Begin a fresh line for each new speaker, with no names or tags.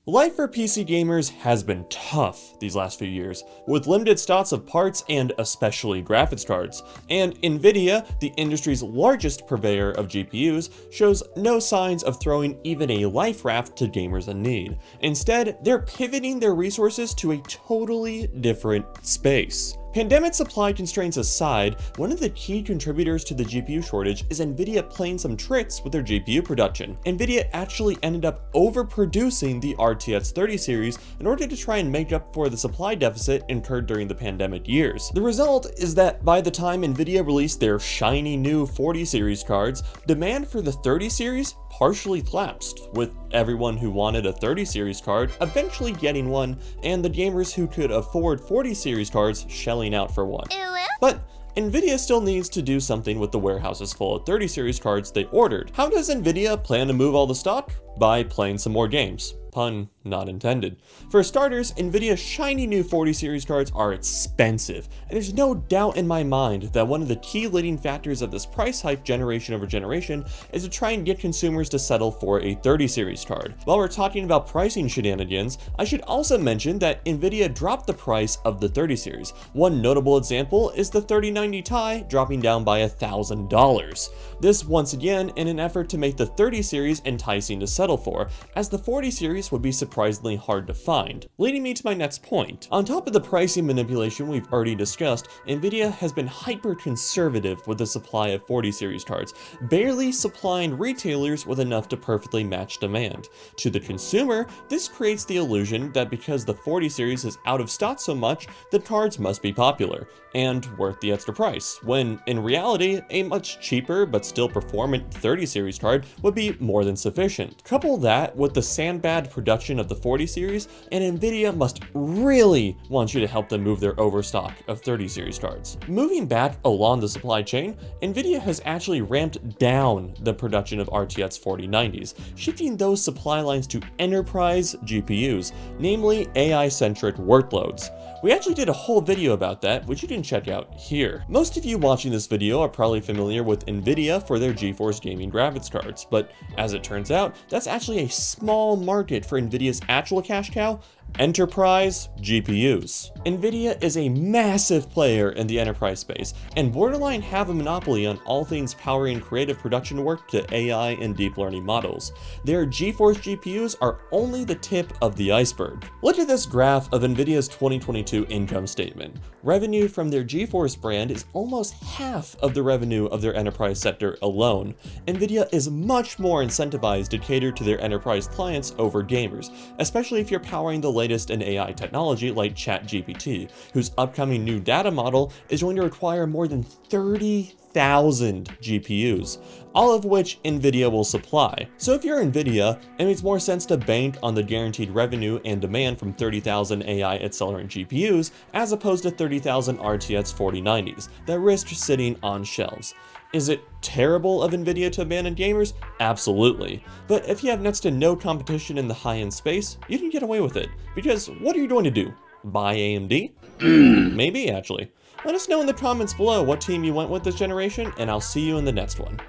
Life for PC gamers has been tough these last few years, with limited stocks of parts and especially graphics cards. And Nvidia, the industry's largest purveyor of GPUs, shows no signs of throwing even a life raft to gamers in need. Instead, they're pivoting their resources to a totally different space. Pandemic supply constraints aside, one of the key contributors to the GPU shortage is Nvidia playing some tricks with their GPU production. Nvidia actually ended up overproducing the RTX 30 series in order to try and make up for the supply deficit incurred during the pandemic years. The result is that by the time Nvidia released their shiny new 40 series cards, demand for the 30 series partially collapsed, with everyone who wanted a 30 series card eventually getting one, and the gamers who could afford 40 series cards shelling out for one. But Nvidia still needs to do something with the warehouses full of 30 series cards they ordered. How does Nvidia plan to move all the stock? By playing some more games. Pun not intended. For starters, Nvidia's shiny new 40 series cards are expensive, and there's no doubt in my mind that one of the key leading factors of this price hike generation over generation is to try and get consumers to settle for a 30 series card. While we're talking about pricing shenanigans, I should also mention that Nvidia dropped the price of the 30 series. One notable example is the 3090 Ti dropping down by $1,000. This once again in an effort to make the 30 series enticing to settle for, as the 40 series would be surprisingly hard to find. Leading me to my next point. On top of the pricing manipulation we've already discussed, Nvidia has been hyper conservative with the supply of 40 series cards, barely supplying retailers with enough to perfectly match demand. To the consumer, this creates the illusion that because the 40 series is out of stock so much, the cards must be popular and worth the extra price, when in reality, a much cheaper but still performant 30 series card would be more than sufficient. Couple that with the sandbag production of the 40 series, and Nvidia must really want you to help them move their overstock of 30 series cards. Moving back along the supply chain, Nvidia has actually ramped down the production of RTX 4090s, shifting those supply lines to enterprise GPUs, namely AI-centric workloads. We actually did a whole video about that, which you can check out here. Most of you watching this video are probably familiar with Nvidia for their GeForce gaming graphics cards, but as it turns out, that's actually a small market for Nvidia's actual cash cow, enterprise GPUs. Nvidia is a massive player in the enterprise space, and borderline have a monopoly on all things powering creative production work to AI and deep learning models. Their GeForce GPUs are only the tip of the iceberg. Look at this graph of Nvidia's 2022 income statement. Revenue from their GeForce brand is almost half of the revenue of their enterprise sector alone. Nvidia is much more incentivized to cater to their enterprise clients over gamers, especially if you're powering the latest in AI technology like ChatGPT, whose upcoming new data model is going to require more than 30,000 GPUs, all of which Nvidia will supply. So if you're Nvidia, it makes more sense to bank on the guaranteed revenue and demand from 30,000 AI accelerant GPUs as opposed to 30,000 RTX 4090s that risk sitting on shelves. Is it terrible of Nvidia to abandon gamers? Absolutely. But if you have next to no competition in the high-end space, you can get away with it. Because what are you going to do? Buy AMD? Maybe, actually. Let us know in the comments below what team you went with this generation, and I'll see you in the next one.